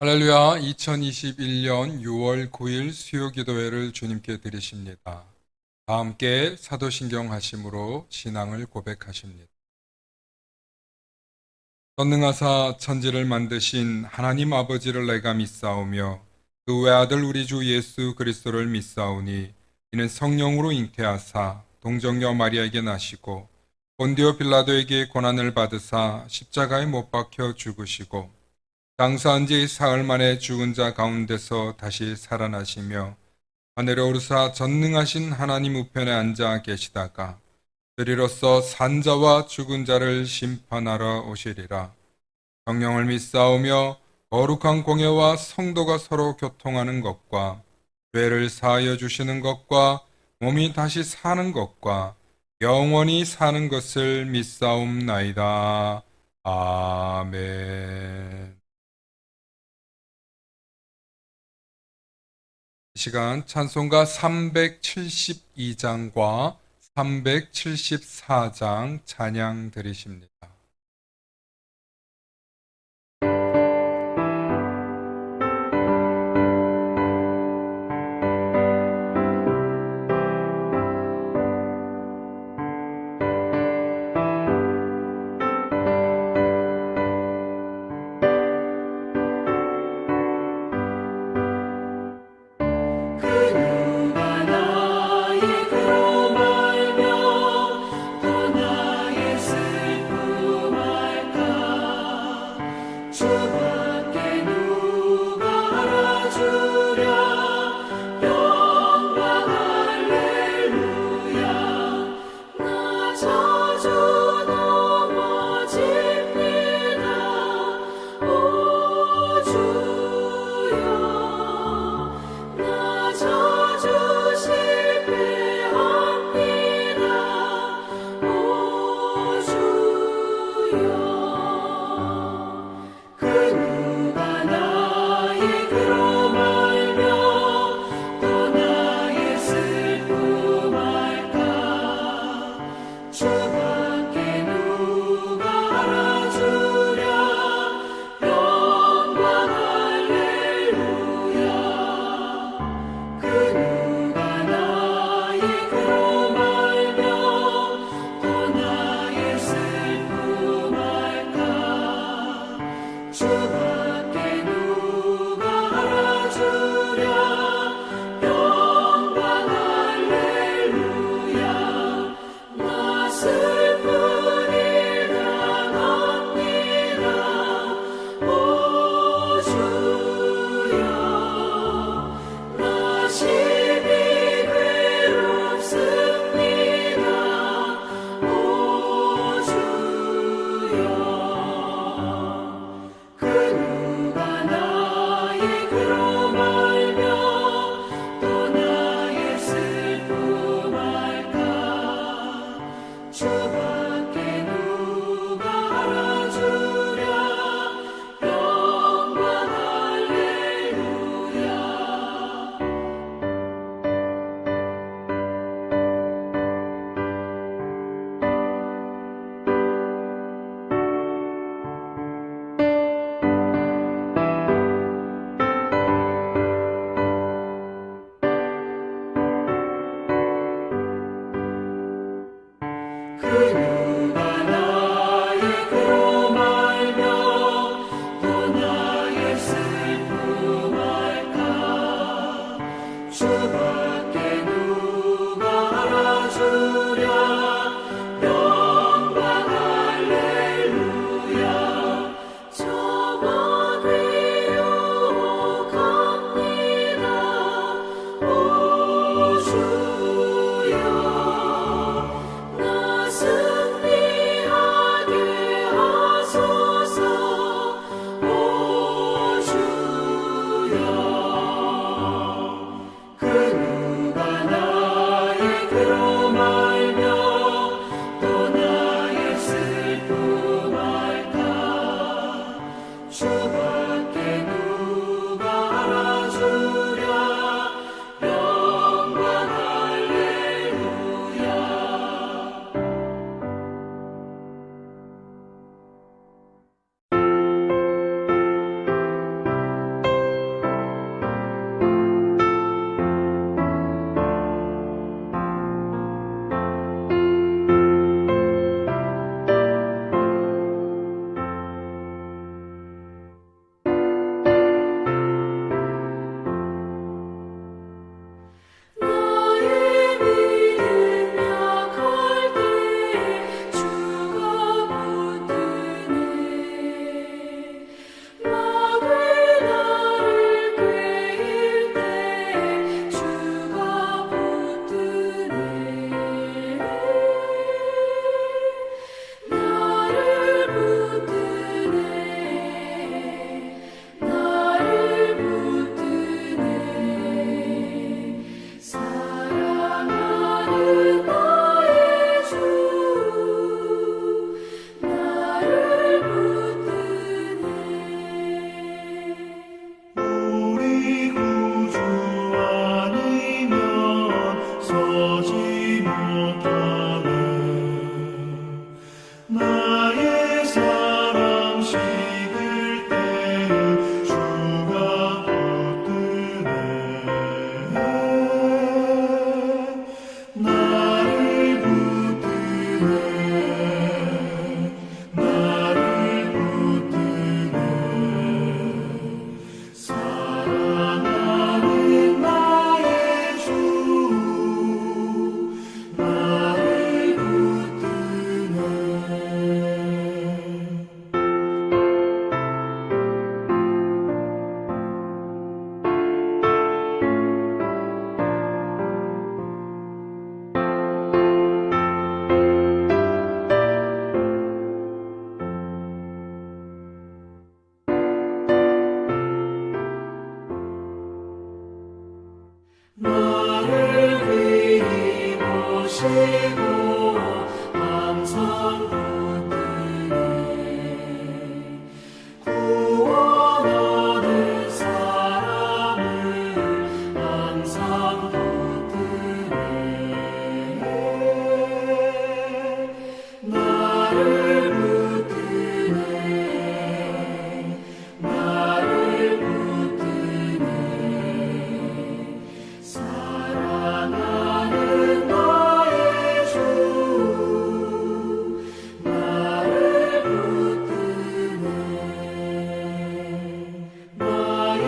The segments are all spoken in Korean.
할렐루야, 2021년 6월 9일 수요기도회를 주님께 드리십니다. 다 함께 사도신경 하심으로 신앙을 고백하십니다. 전능하사 천지를 만드신 하나님 아버지를 내가 믿사오며 그 외아들 우리 주 예수 그리스도를 믿사오니 이는 성령으로 잉태하사 동정녀 마리아에게 나시고 본디오 빌라도에게 고난을 받으사 십자가에 못 박혀 죽으시고 장사한 지 사흘 만에 죽은 자 가운데서 다시 살아나시며 하늘에 오르사 전능하신 하나님 우편에 앉아 계시다가 그리로서 산자와 죽은 자를 심판하러 오시리라. 성령을 믿사오며 거룩한 공예와 성도가 서로 교통하는 것과 죄를 사하여 주시는 것과 몸이 다시 사는 것과 영원히 사는 것을 믿사옵나이다. 아멘. 이 시간 찬송가 372장과 374장 찬양 드리십니다. 나를 위히 모시고 항상 붙드네 구원하는 사람을 항상 붙드네 나를 붙드네 나를 붙드네 사랑하는 나의 주 나를 붙드네 나의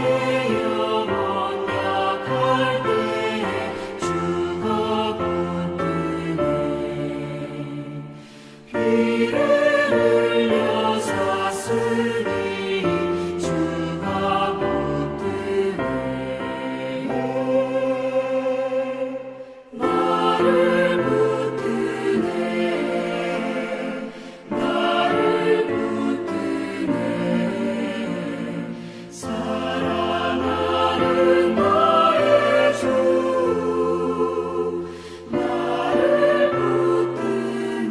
영혼 약할 때 주가 붙드네 피를 흘려 샀으니 주가 붙드네 나를 붙드네 나를 붙드네 사랑하는 나의 주 나를 붙드네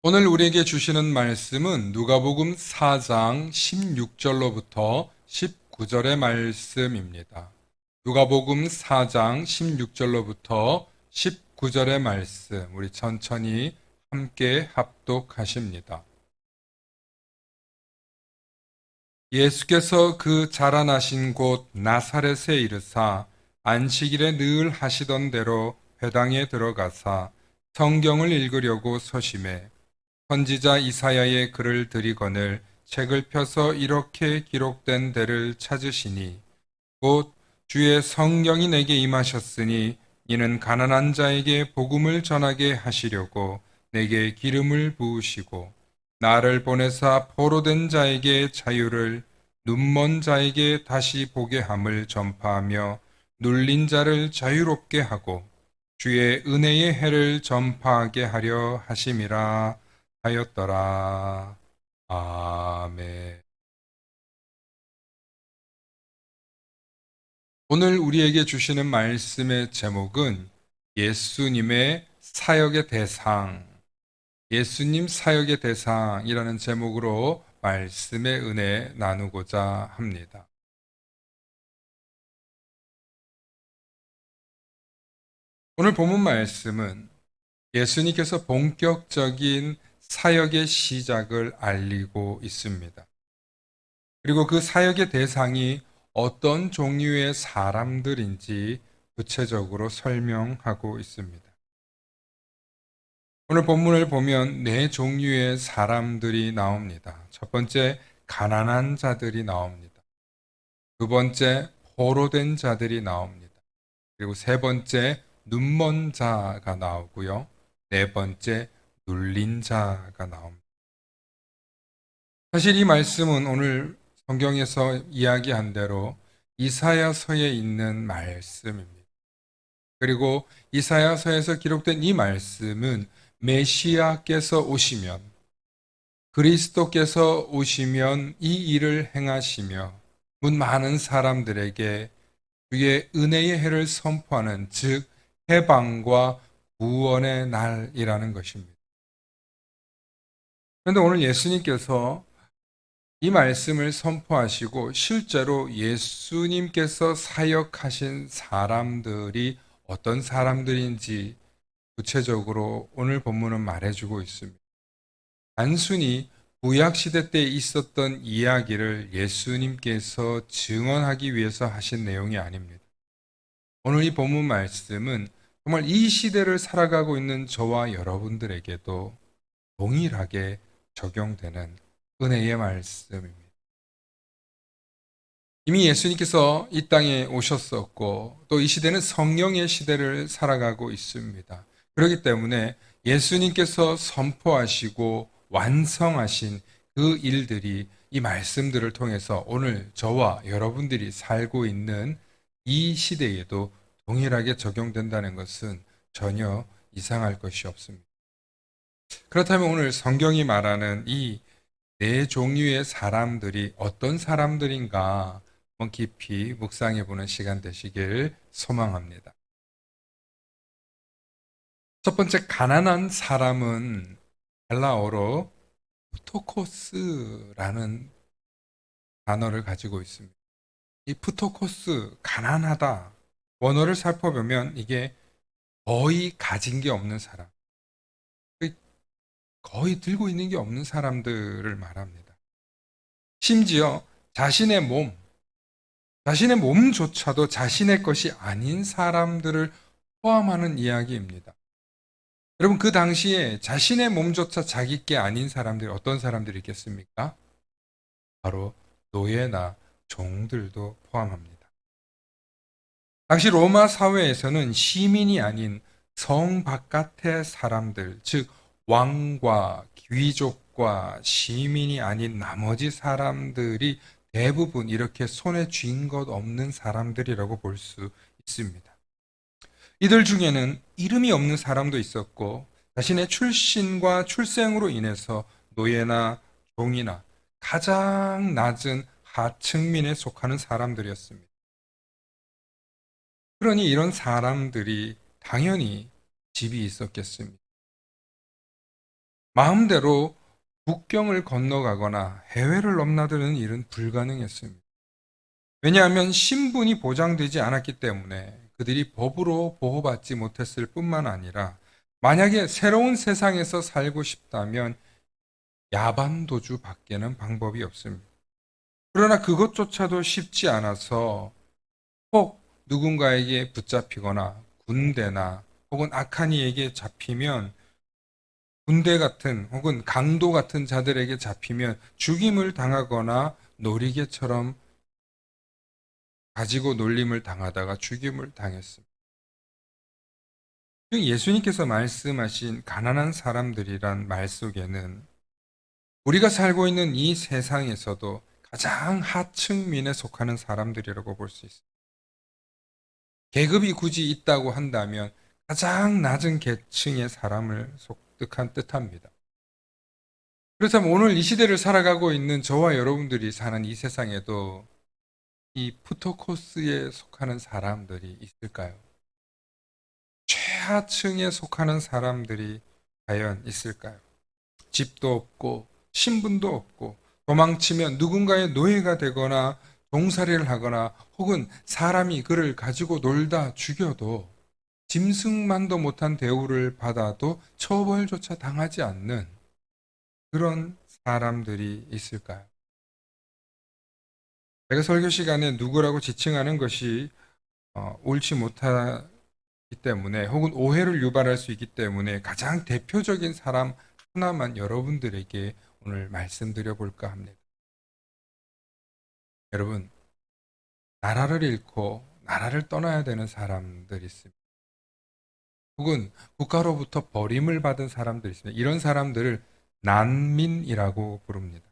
오늘 우리에게 주시는 말씀은 누가복음 4장 16절로부터 19절의 말씀입니다. 누가복음 4장 16절로부터 19절의 말씀, 우리 천천히 함께 합독하십니다. 예수께서 그 자라나신 곳 나사렛에 이르사 안식일에 늘 하시던 대로 회당에 들어가사 성경을 읽으려고 서심해 선지자 이사야의 글을 들이거늘 책을 펴서 이렇게 기록된 데를 찾으시니 곧 주의 성령이 내게 임하셨으니 이는 가난한 자에게 복음을 전하게 하시려고 내게 기름을 부으시고 나를 보내사 포로된 자에게 자유를 눈먼 자에게 다시 보게 함을 전파하며 눌린 자를 자유롭게 하고 주의 은혜의 해를 전파하게 하려 하심이라 하였더라. 아멘. 오늘 우리에게 주시는 말씀의 제목은 예수님의 사역의 대상, 예수님 사역의 대상이라는 제목으로 말씀의 은혜 나누고자 합니다. 오늘 본문 말씀은 예수님께서 본격적인 사역의 시작을 알리고 있습니다. 그리고 그 사역의 대상이 어떤 종류의 사람들인지 구체적으로 설명하고 있습니다. 오늘 본문을 보면 네 종류의 사람들이 나옵니다. 첫 번째, 가난한 자들이 나옵니다. 두 번째, 포로된 자들이 나옵니다. 그리고 세 번째, 눈먼 자가 나오고요. 네 번째, 눌린 자가 나옵니다. 사실 이 말씀은 오늘 성경에서 이야기한 대로 이사야서에 있는 말씀입니다. 그리고 이사야서에서 기록된 이 말씀은 메시아께서 오시면, 그리스도께서 오시면 이 일을 행하시며 많은 사람들에게 주의 은혜의 해를 선포하는, 즉 해방과 구원의 날이라는 것입니다. 그런데 오늘 예수님께서 이 말씀을 선포하시고 실제로 예수님께서 사역하신 사람들이 어떤 사람들인지 구체적으로 오늘 본문은 말해주고 있습니다. 단순히 구약시대 때 있었던 이야기를 예수님께서 증언하기 위해서 하신 내용이 아닙니다. 오늘 이 본문 말씀은 정말 이 시대를 살아가고 있는 저와 여러분들에게도 동일하게 적용되는 은혜의 말씀입니다. 이미 예수님께서 이 땅에 오셨었고 또 이 시대는 성령의 시대를 살아가고 있습니다. 그렇기 때문에 예수님께서 선포하시고 완성하신 그 일들이 이 말씀들을 통해서 오늘 저와 여러분들이 살고 있는 이 시대에도 동일하게 적용된다는 것은 전혀 이상할 것이 없습니다. 그렇다면 오늘 성경이 말하는 이 네 종류의 사람들이 어떤 사람들인가 한번 깊이 묵상해 보는 시간 되시길 소망합니다. 첫 번째, 가난한 사람은 헬라어로 프토코스라는 단어를 가지고 있습니다. 이 프토코스, 가난하다. 원어를 살펴보면 이게 거의 가진 게 없는 사람, 거의 들고 있는 게 없는 사람들을 말합니다. 심지어 자신의 몸조차도 자신의 것이 아닌 사람들을 포함하는 이야기입니다. 여러분, 그 당시에 자신의 몸조차 자기 게 아닌 사람들이 어떤 사람들이 있겠습니까? 바로 노예나 종들도 포함합니다. 당시 로마 사회에서는 시민이 아닌 성 바깥의 사람들, 즉 왕과 귀족과 시민이 아닌 나머지 사람들이 대부분 이렇게 손에 쥔 것 없는 사람들이라고 볼 수 있습니다. 이들 중에는 이름이 없는 사람도 있었고, 자신의 출신과 출생으로 인해서 노예나 종이나 가장 낮은 하층민에 속하는 사람들이었습니다. 그러니 이런 사람들이 당연히 집이 있었겠습니다. 마음대로 국경을 건너가거나 해외를 넘나드는 일은 불가능했습니다. 왜냐하면 신분이 보장되지 않았기 때문에 그들이 법으로 보호받지 못했을 뿐만 아니라 만약에 새로운 세상에서 살고 싶다면 야반도주 밖에는 방법이 없습니다. 그러나 그것조차도 쉽지 않아서 혹 누군가에게 붙잡히거나 군대나 혹은 악한 이에게 잡히면, 군대 같은 혹은 강도 같은 자들에게 잡히면 죽임을 당하거나 놀이개처럼 가지고 놀림을 당하다가 죽임을 당했습니다. 예수님께서 말씀하신 가난한 사람들이란 말 속에는 우리가 살고 있는 이 세상에서도 가장 하층민에 속하는 사람들이라고 볼 수 있습니다. 계급이 굳이 있다고 한다면 가장 낮은 계층의 사람을 뜻합니다. 그렇다면 오늘 이 시대를 살아가고 있는 저와 여러분들이 사는 이 세상에도 이 푸토코스에 속하는 사람들이 있을까요? 최하층에 속하는 사람들이 과연 있을까요? 집도 없고 신분도 없고 도망치면 누군가의 노예가 되거나 종살이를 하거나 혹은 사람이 그를 가지고 놀다 죽여도 짐승만도 못한 대우를 받아도 처벌조차 당하지 않는 그런 사람들이 있을까요? 제가 설교 시간에 누구라고 지칭하는 것이 옳지 못하기 때문에 혹은 오해를 유발할 수 있기 때문에 가장 대표적인 사람 하나만 여러분들에게 오늘 말씀드려 볼까 합니다. 여러분, 나라를 잃고 나라를 떠나야 되는 사람들이 있습니다. 혹은 국가로부터 버림을 받은 사람들이 있습니다. 이런 사람들을 난민이라고 부릅니다.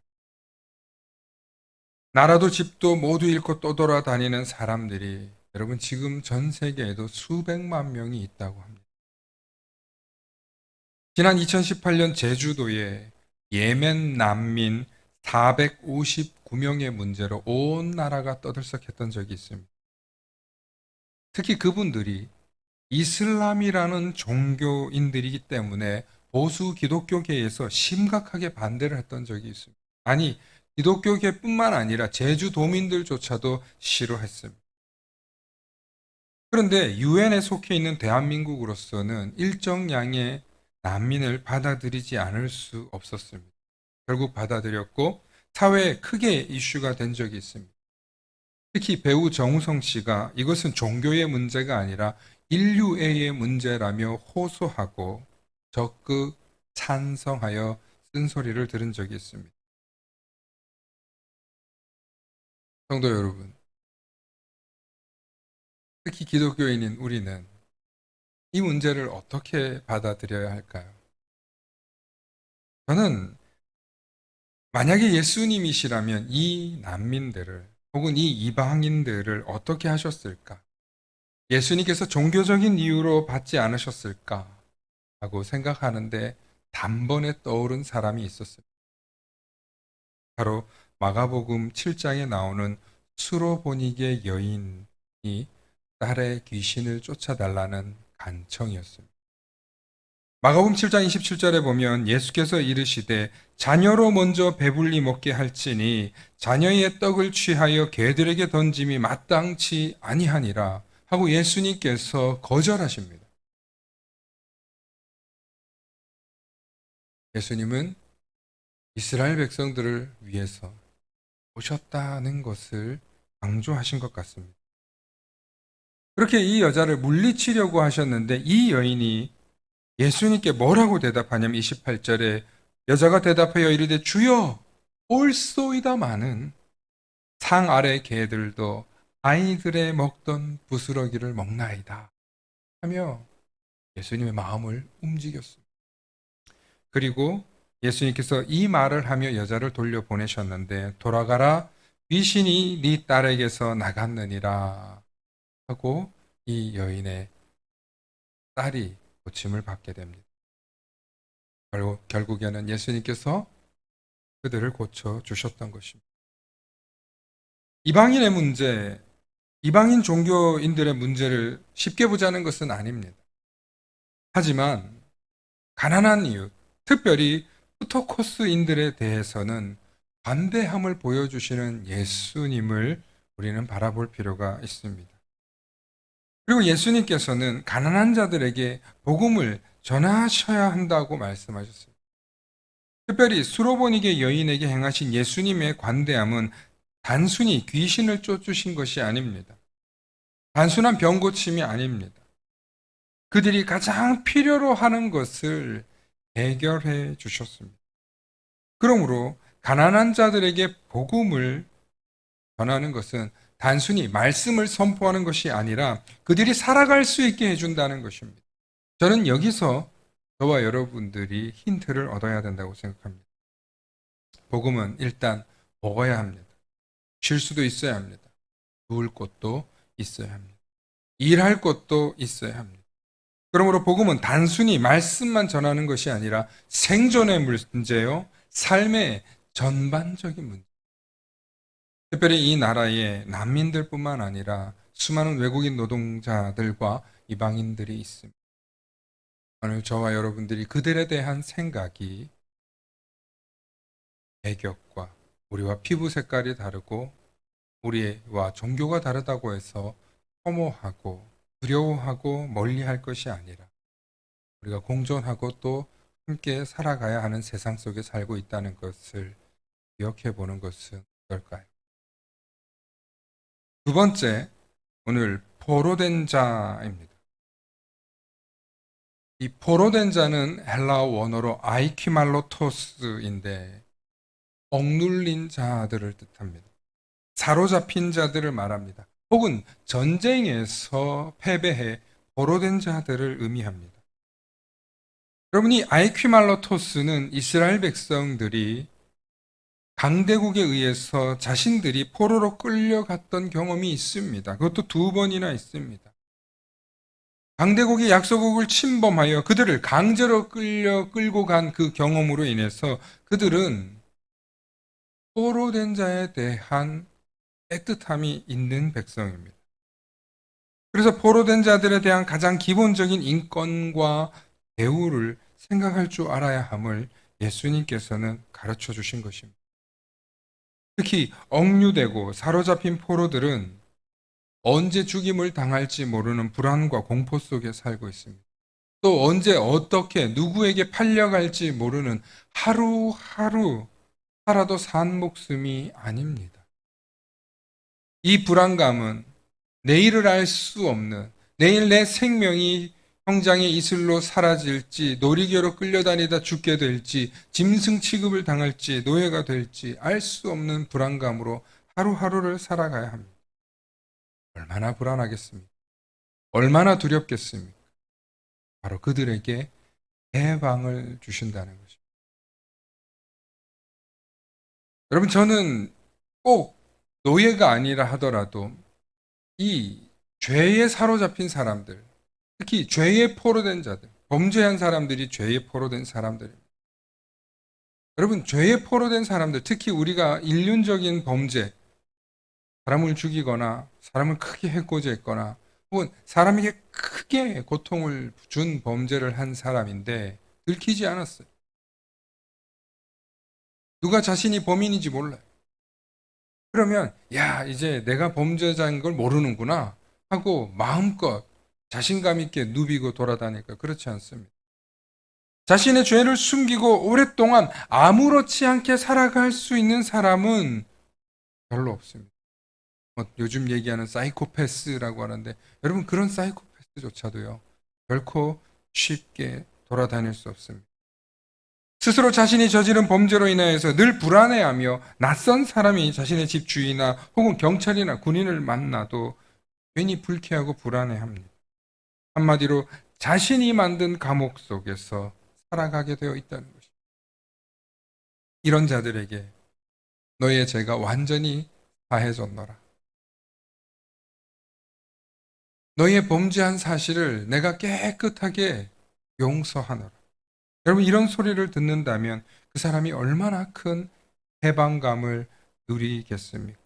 나라도 집도 모두 잃고 떠돌아다니는 사람들이 여러분 지금 전 세계에도 수백만 명이 있다고 합니다. 지난 2018년 제주도에 예멘 난민 459명의 문제로 온 나라가 떠들썩했던 적이 있습니다. 특히 그분들이 이슬람이라는 종교인들이기 때문에 보수 기독교계에서 심각하게 반대를 했던 적이 있습니다. 아니, 기독교계뿐만 아니라 제주도민들조차도 싫어했습니다. 그런데 유엔에 속해 있는 대한민국으로서는 일정량의 난민을 받아들이지 않을 수 없었습니다. 결국 받아들였고 사회에 크게 이슈가 된 적이 있습니다. 특히 배우 정우성 씨가 이것은 종교의 문제가 아니라 인류애의 문제라며 호소하고 적극 찬성하여 쓴소리를 들은 적이 있습니다. 성도 여러분, 특히 기독교인인 우리는 이 문제를 어떻게 받아들여야 할까요? 저는 만약에 예수님이시라면 이 난민들을 혹은 이 이방인들을 어떻게 하셨을까? 예수님께서 종교적인 이유로 받지 않으셨을까? 하고 생각하는데 단번에 떠오른 사람이 있었습니다. 바로 마가복음 7장에 나오는 수로보니게 여인이 딸의 귀신을 쫓아달라는 간청이었습니다. 마가복음 7장 27절에 보면 예수께서 이르시되 자녀로 먼저 배불리 먹게 할지니 자녀의 떡을 취하여 개들에게 던짐이 마땅치 아니하니라 하고 예수님께서 거절하십니다. 예수님은 이스라엘 백성들을 위해서 오셨다는 것을 강조하신 것 같습니다. 그렇게 이 여자를 물리치려고 하셨는데 이 여인이 예수님께 뭐라고 대답하냐면 28절에 여자가 대답하여 이르되 주여 옳소이다마는 상 아래 개들도 아이들의 먹던 부스러기를 먹나이다 하며 예수님의 마음을 움직였습니다. 그리고 예수님께서 이 말을 하며 여자를 돌려보내셨는데 돌아가라 귀신이 네 딸에게서 나갔느니라 하고 이 여인의 딸이 고침을 받게 됩니다. 결국에는 예수님께서 그들을 고쳐주셨던 것입니다. 이방인의 문제, 이방인 종교인들의 문제를 쉽게 보자는 것은 아닙니다. 하지만 가난한 이웃, 특별히 프토코스인들에 대해서는 관대함을 보여주시는 예수님을 우리는 바라볼 필요가 있습니다. 그리고 예수님께서는 가난한 자들에게 복음을 전하셔야 한다고 말씀하셨습니다. 특별히 수로보니게 여인에게 행하신 예수님의 관대함은 단순히 귀신을 쫓으신 것이 아닙니다. 단순한 병 고침이 아닙니다. 그들이 가장 필요로 하는 것을 해결해 주셨습니다. 그러므로 가난한 자들에게 복음을 전하는 것은 단순히 말씀을 선포하는 것이 아니라 그들이 살아갈 수 있게 해준다는 것입니다. 저는 여기서 저와 여러분들이 힌트를 얻어야 된다고 생각합니다. 복음은 일단 먹어야 합니다. 쉴 수도 있어야 합니다. 누울 곳도 있어야 합니다. 일할 곳도 있어야 합니다. 그러므로 복음은 단순히 말씀만 전하는 것이 아니라 생존의 문제요, 삶의 전반적인 문제. 특별히 이 나라에 난민들뿐만 아니라 수많은 외국인 노동자들과 이방인들이 있습니다. 오늘 저와 여러분들이 그들에 대한 생각이 배격과 우리와 피부 색깔이 다르고 우리와 종교가 다르다고 해서 혐오하고 두려워하고 멀리할 것이 아니라 우리가 공존하고 또 함께 살아가야 하는 세상 속에 살고 있다는 것을 기억해 보는 것은 어떨까요? 두 번째, 오늘 포로된 자입니다. 이 포로된 자는 헬라어 원어로 아이퀴말로토스인데 억눌린 자들을 뜻합니다. 사로잡힌 자들을 말합니다. 혹은 전쟁에서 패배해 포로된 자들을 의미합니다. 여러분, 이 아이퀴말로토스는 이스라엘 백성들이 강대국에 의해서 자신들이 포로로 끌려갔던 경험이 있습니다. 그것도 2번이나 있습니다. 강대국이 약소국을 침범하여 그들을 강제로 끌고 간 그 경험으로 인해서 그들은 포로된 자에 대한 애틋함이 있는 백성입니다. 그래서 포로된 자들에 대한 가장 기본적인 인권과 대우를 생각할 줄 알아야 함을 예수님께서는 가르쳐 주신 것입니다. 특히 억류되고 사로잡힌 포로들은 언제 죽임을 당할지 모르는 불안과 공포 속에 살고 있습니다. 또 언제 어떻게 누구에게 팔려갈지 모르는 하루하루 살아도 산 목숨이 아닙니다. 이 불안감은 내일을 알 수 없는, 내일 내 생명이 형장의 이슬로 사라질지, 놀이개로 끌려다니다 죽게 될지, 짐승 취급을 당할지, 노예가 될지 알 수 없는 불안감으로 하루하루를 살아가야 합니다. 얼마나 불안하겠습니까? 얼마나 두렵겠습니까? 바로 그들에게 해방을 주신다는 것입니다. 여러분, 저는 꼭 노예가 아니라 하더라도 이 죄에 사로잡힌 사람들, 특히 죄에 포로된 자들, 범죄한 사람들이 죄에 포로된 사람들입니다. 여러분, 죄에 포로된 사람들, 특히 우리가 인륜적인 범죄, 사람을 죽이거나 사람을 크게 해코지했거나 혹은 사람에게 크게 고통을 준 범죄를 한 사람인데 들키지 않았어요. 누가 자신이 범인인지 몰라요. 그러면 야, 이제 내가 범죄자인 걸 모르는구나 하고 마음껏 자신감 있게 누비고 돌아다니까 그렇지 않습니다. 자신의 죄를 숨기고 오랫동안 아무렇지 않게 살아갈 수 있는 사람은 별로 없습니다. 요즘 얘기하는 사이코패스라고 하는데 여러분, 그런 사이코패스조차도요 결코 쉽게 돌아다닐 수 없습니다. 스스로 자신이 저지른 범죄로 인하여서 늘 불안해하며 낯선 사람이 자신의 집 주인이나 혹은 경찰이나 군인을 만나도 괜히 불쾌하고 불안해합니다. 한마디로 자신이 만든 감옥 속에서 살아가게 되어 있다는 것입니다. 이런 자들에게 너희의 죄가 완전히 사해졌노라. 너희의 범죄한 사실을 내가 깨끗하게 용서하노라. 여러분, 이런 소리를 듣는다면 그 사람이 얼마나 큰 해방감을 누리겠습니까?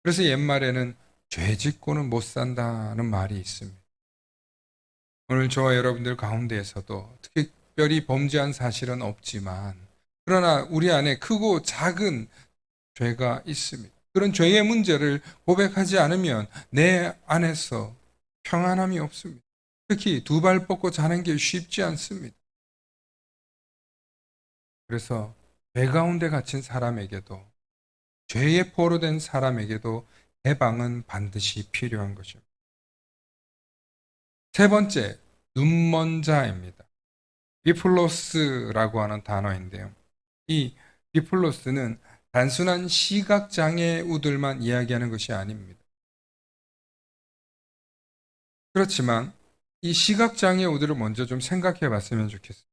그래서 옛말에는 죄 짓고는 못 산다는 말이 있습니다. 오늘 저와 여러분들 가운데에서도 특별히 범죄한 사실은 없지만 그러나 우리 안에 크고 작은 죄가 있습니다. 그런 죄의 문제를 고백하지 않으면 내 안에서 평안함이 없습니다. 특히 두 발 뻗고 자는 게 쉽지 않습니다. 그래서 죄 가운데 갇힌 사람에게도, 죄에 포로된 사람에게도 해방은 반드시 필요한 것입니다. 세 번째, 눈먼 자입니다. 비플로스라고 하는 단어인데요. 이 비플로스는 단순한 시각장애우들만 이야기하는 것이 아닙니다. 그렇지만 이 시각장애우들을 먼저 좀 생각해 봤으면 좋겠습니다.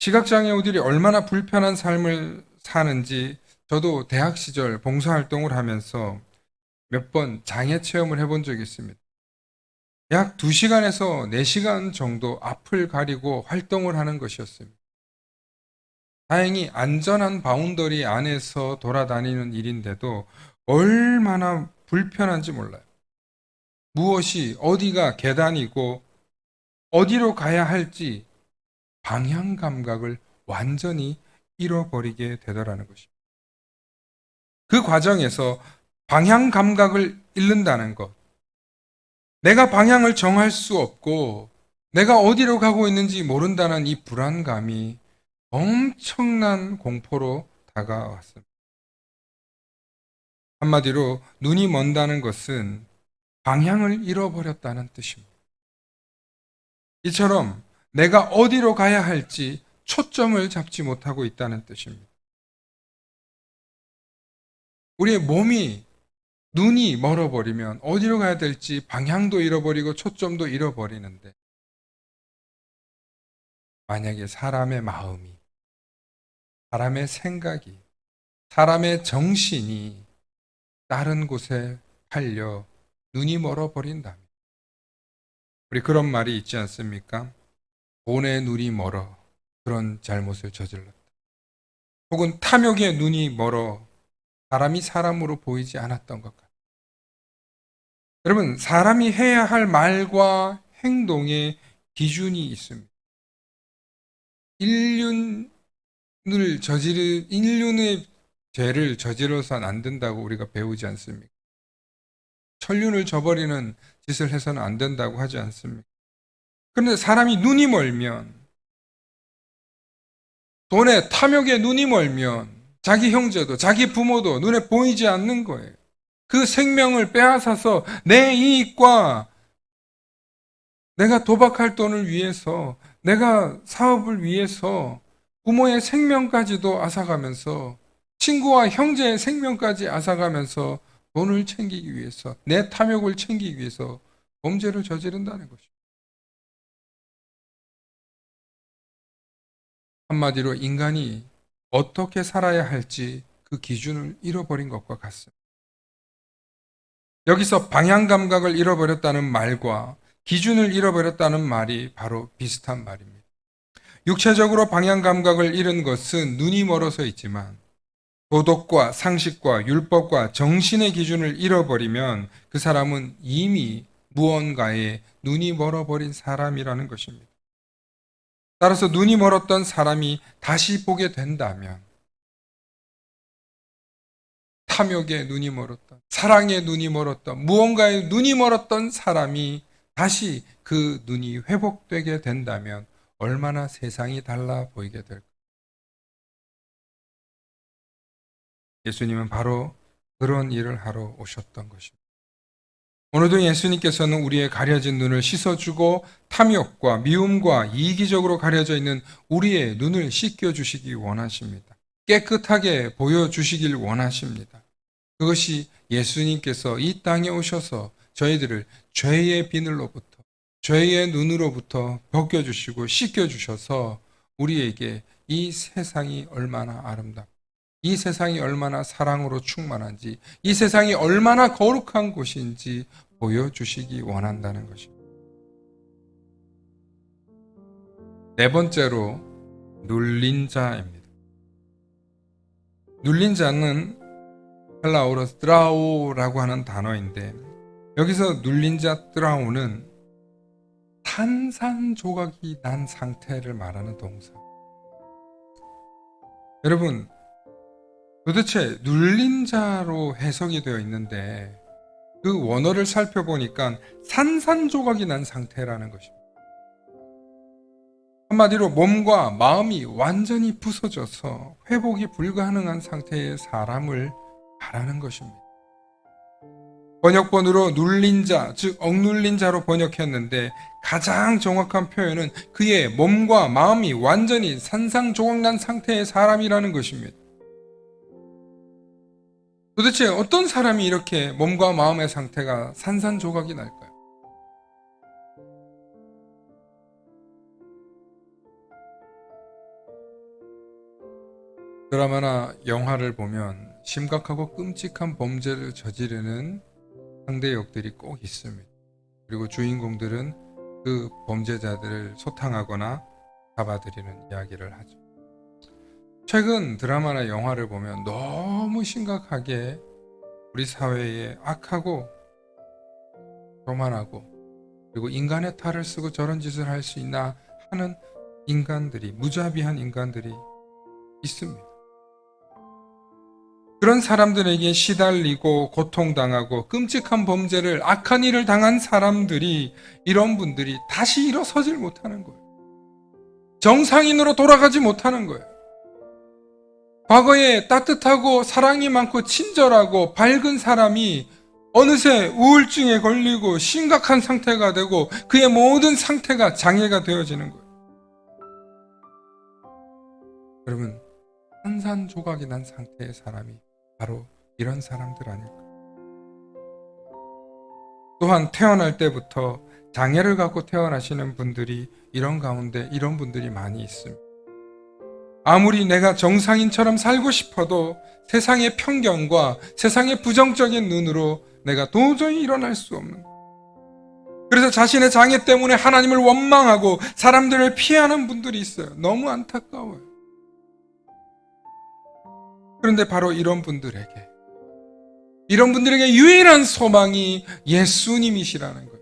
시각장애우들이 얼마나 불편한 삶을 사는지 저도 대학 시절 봉사활동을 하면서 몇 번 장애 체험을 해본 적이 있습니다. 약 2시간에서 4시간 정도 앞을 가리고 활동을 하는 것이었습니다. 다행히 안전한 바운더리 안에서 돌아다니는 일인데도 얼마나 불편한지 몰라요. 무엇이 어디가 계단이고 어디로 가야 할지 방향 감각을 완전히 잃어버리게 되더라는 것입니다. 그 과정에서 방향 감각을 잃는다는 것, 내가 방향을 정할 수 없고 내가 어디로 가고 있는지 모른다는 이 불안감이 엄청난 공포로 다가왔습니다. 한마디로 눈이 먼다는 것은 방향을 잃어버렸다는 뜻입니다. 이처럼 내가 어디로 가야 할지 초점을 잡지 못하고 있다는 뜻입니다. 우리의 몸이, 눈이 멀어버리면 어디로 가야 될지 방향도 잃어버리고 초점도 잃어버리는데, 만약에 사람의 마음이, 사람의 생각이, 사람의 정신이 다른 곳에 팔려 눈이 멀어버린다면, 우리 그런 말이 있지 않습니까? 돈의 눈이 멀어 그런 잘못을 저질렀다. 혹은 탐욕의 눈이 멀어 사람이 사람으로 보이지 않았던 것 같다. 여러분, 사람이 해야 할 말과 행동에 기준이 있습니다. 인륜의 죄를 저지러서는 안 된다고 우리가 배우지 않습니까? 천륜을 저버리는 짓을 해서는 안 된다고 하지 않습니까? 그런데 사람이 눈이 멀면, 돈에 탐욕에 눈이 멀면 자기 형제도 자기 부모도 눈에 보이지 않는 거예요. 그 생명을 빼앗아서 내 이익과 내가 도박할 돈을 위해서, 내가 사업을 위해서 부모의 생명까지도 앗아가면서, 친구와 형제의 생명까지 앗아가면서 돈을 챙기기 위해서, 내 탐욕을 챙기기 위해서 범죄를 저지른다는 것입니다. 한마디로 인간이 어떻게 살아야 할지 그 기준을 잃어버린 것과 같습니다. 여기서 방향 감각을 잃어버렸다는 말과 기준을 잃어버렸다는 말이 바로 비슷한 말입니다. 육체적으로 방향 감각을 잃은 것은 눈이 멀어서 있지만 도덕과 상식과 율법과 정신의 기준을 잃어버리면 그 사람은 이미 무언가에 눈이 멀어버린 사람이라는 것입니다. 따라서 눈이 멀었던 사람이 다시 보게 된다면 탐욕에 눈이 멀었던, 사랑에 눈이 멀었던, 무언가에 눈이 멀었던 사람이 다시 그 눈이 회복되게 된다면 얼마나 세상이 달라 보이게 될까? 예수님은 바로 그런 일을 하러 오셨던 것입니다. 오늘도 예수님께서는 우리의 가려진 눈을 씻어주고 탐욕과 미움과 이기적으로 가려져 있는 우리의 눈을 씻겨주시기 원하십니다. 깨끗하게 보여주시길 원하십니다. 그것이 예수님께서 이 땅에 오셔서 저희들을 죄의 비늘로부터, 죄의 눈으로부터 벗겨주시고 씻겨주셔서 우리에게 이 세상이 얼마나 아름답고 이 세상이 얼마나 사랑으로 충만한지, 이 세상이 얼마나 거룩한 곳인지 보여주시기 원한다는 것입니다. 네 번째로 눌린 자입니다. 눌린 자는 헬라어로 스트라오라고 하는 단어인데 여기서 눌린 자 스트라오는 산산조각이 난 상태를 말하는 동사. 여러분, 도대체 눌린 자로 해석이 되어 있는데 그 원어를 살펴보니까 산산조각이 난 상태라는 것입니다. 한마디로 몸과 마음이 완전히 부서져서 회복이 불가능한 상태의 사람을 말하는 것입니다. 번역본으로 눌린 자, 즉 억눌린 자로 번역했는데 가장 정확한 표현은 그의 몸과 마음이 완전히 산산조각난 상태의 사람이라는 것입니다. 도대체 어떤 사람이 이렇게 몸과 마음의 상태가 산산조각이 날까요? 드라마나 영화를 보면 심각하고 끔찍한 범죄를 저지르는 상대 역들이 꼭 있습니다. 그리고 주인공들은 그 범죄자들을 소탕하거나 잡아들이는 이야기를 하죠. 최근 드라마나 영화를 보면 너무 심각하게 우리 사회에 악하고 교만하고 그리고 인간의 탈을 쓰고 저런 짓을 할 수 있나 하는 인간들이, 무자비한 인간들이 있습니다. 그런 사람들에게 시달리고 고통당하고 끔찍한 범죄를, 악한 일을 당한 사람들이, 이런 분들이 다시 일어서질 못하는 거예요. 정상인으로 돌아가지 못하는 거예요. 과거에 따뜻하고 사랑이 많고 친절하고 밝은 사람이 어느새 우울증에 걸리고 심각한 상태가 되고 그의 모든 상태가 장애가 되어지는 거예요. 여러분, 산산조각이 난 상태의 사람이 바로 이런 사람들 아닐까? 또한 태어날 때부터 장애를 갖고 태어나시는 분들이 이런 가운데 이런 분들이 많이 있습니다. 아무리 내가 정상인처럼 살고 싶어도 세상의 편견과 세상의 부정적인 눈으로 내가 도저히 일어날 수 없는 거예요. 그래서 자신의 장애 때문에 하나님을 원망하고 사람들을 피하는 분들이 있어요. 너무 안타까워요. 그런데 바로 이런 분들에게 유일한 소망이 예수님이시라는 거예요.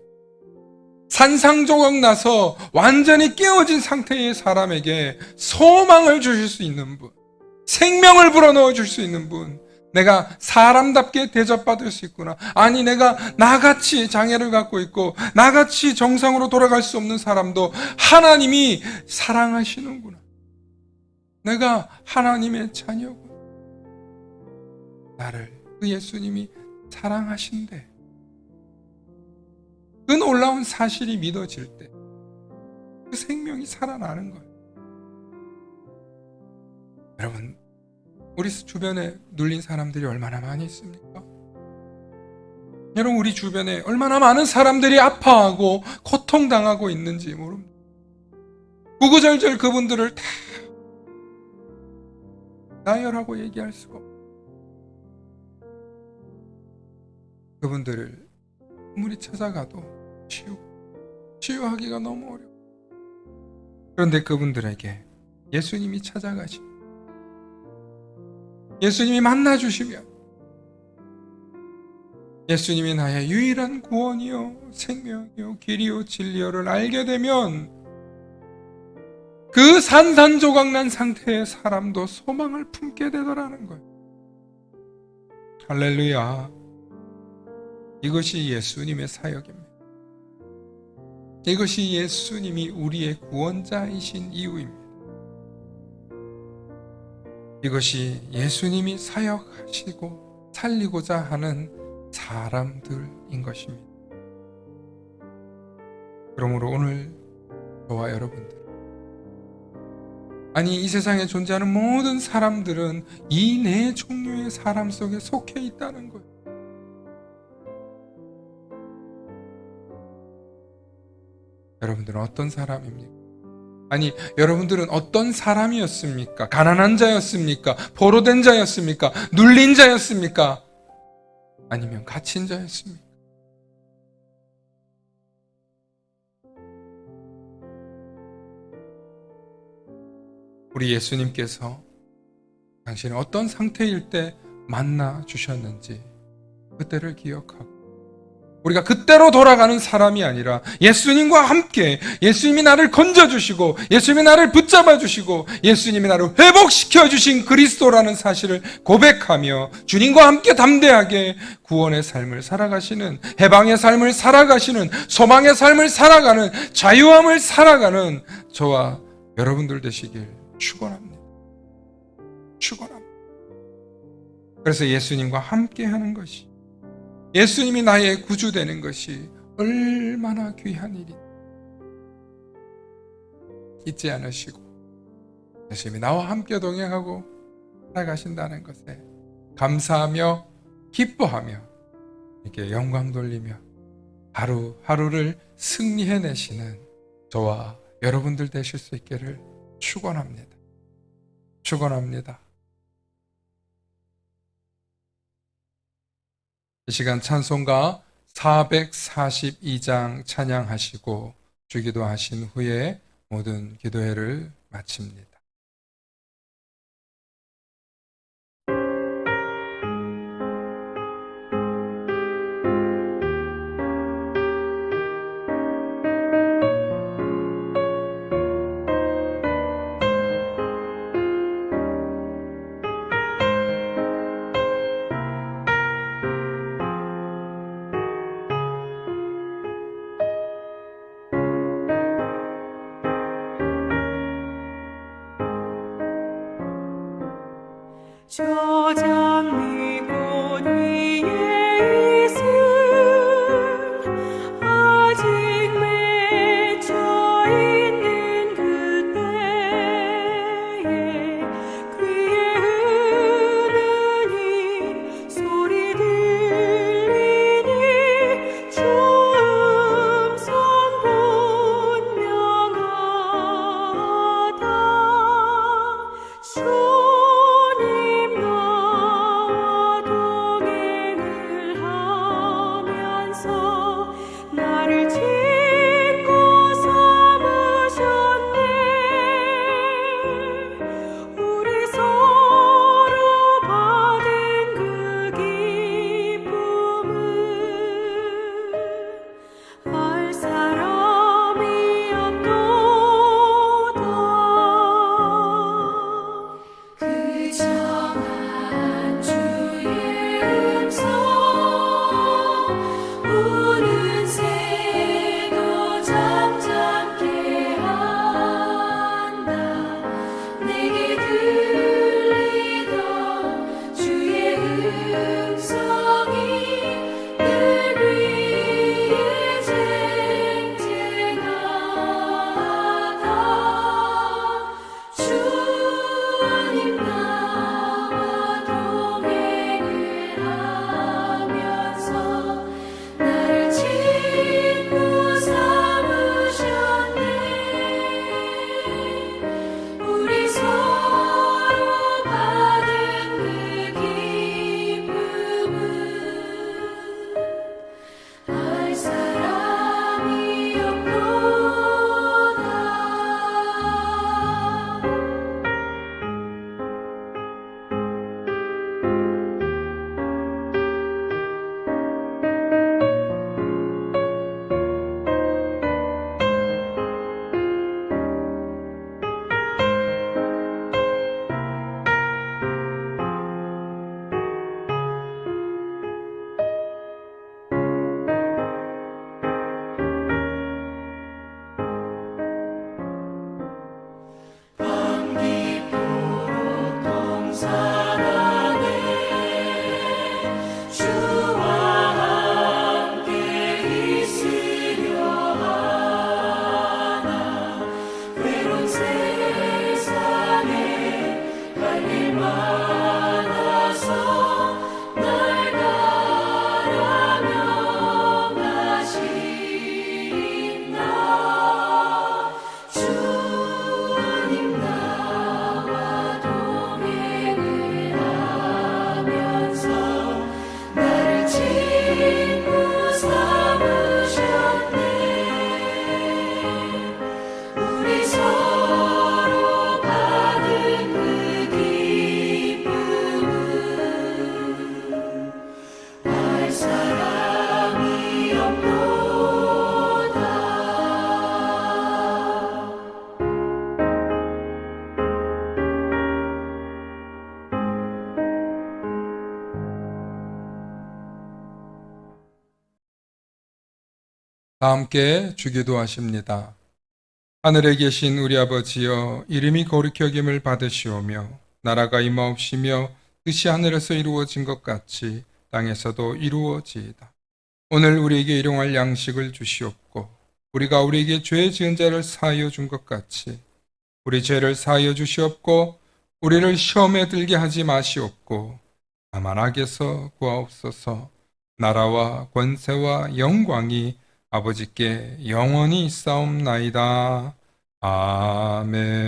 산상조각 나서 완전히 깨어진 상태의 사람에게 소망을 주실 수 있는 분, 생명을 불어넣어 줄 수 있는 분, 내가 사람답게 대접받을 수 있구나. 아니, 내가 나같이 장애를 갖고 있고 나같이 정상으로 돌아갈 수 없는 사람도 하나님이 사랑하시는구나. 내가 하나님의 자녀구나. 나를 그 예수님이 사랑하신대. 그 놀라운 사실이 믿어질 때 그 생명이 살아나는 거예요. 여러분, 우리 주변에 눌린 사람들이 얼마나 많이 있습니까? 여러분, 우리 주변에 얼마나 많은 사람들이 아파하고 고통당하고 있는지 모릅니다. 구구절절 그분들을 다 나열하고 얘기할 수가 없어요. 그분들을 아무리 찾아가도 치유하기가 너무 어려워. 그런데 그분들에게 예수님이 찾아가시, 예수님이 만나주시면 예수님이 나의 유일한 구원이요 생명이요 길이요 진리요를 알게 되면 그 산산조각난 상태의 사람도 소망을 품게 되더라는 거예요. 할렐루야. 이것이 예수님의 사역입니다. 이것이 예수님이 우리의 구원자이신 이유입니다. 이것이 예수님이 사역하시고 살리고자 하는 사람들인 것입니다. 그러므로 오늘 저와 여러분들, 아니 이 세상에 존재하는 모든 사람들은 이 네 종류의 사람 속에 속해 있다는 거예요. 여러분들은 어떤 사람입니까? 아니 여러분들은 어떤 사람이었습니까? 가난한 자였습니까? 포로된 자였습니까? 눌린 자였습니까? 아니면 갇힌 자였습니까? 우리 예수님께서 당신은 어떤 상태일 때 만나 주셨는지 그때를 기억하고 우리가 그때로 돌아가는 사람이 아니라 예수님과 함께 예수님이 나를 건져주시고 예수님이 나를 붙잡아 주시고 예수님이 나를 회복시켜 주신 그리스도라는 사실을 고백하며 주님과 함께 담대하게 구원의 삶을 살아가시는, 해방의 삶을 살아가시는, 소망의 삶을 살아가는, 자유함을 살아가는 저와 여러분들 되시길 축원합니다. 축원합니다. 그래서 예수님과 함께 하는 것이, 예수님이 나의 구주 되는 것이 얼마나 귀한 일인지 잊지 않으시고 예수님이 나와 함께 동행하고 살아가신다는 것에 감사하며 기뻐하며 이렇게 영광 돌리며 하루하루를 승리해내시는 저와 여러분들 되실 수 있기를 축원합니다. 축원합니다. 이 시간 찬송가 442장 찬양하시고 주기도 하신 후에 모든 기도회를 마칩니다. 다 함께 주기도 하십니다. 하늘에 계신 우리 아버지여, 이름이 거룩히 여김을 받으시오며 나라가 임하옵시며 뜻이 하늘에서 이루어진 것 같이 땅에서도 이루어지이다. 오늘 우리에게 일용할 양식을 주시옵고 우리가 우리에게 죄 지은 자를 사하여 준 것 같이 우리 죄를 사하여 주시옵고 우리를 시험에 들게 하지 마시옵고 다만 악에서 구하옵소서. 나라와 권세와 영광이 아버지께 영원히 있사옵나이다. 아멘.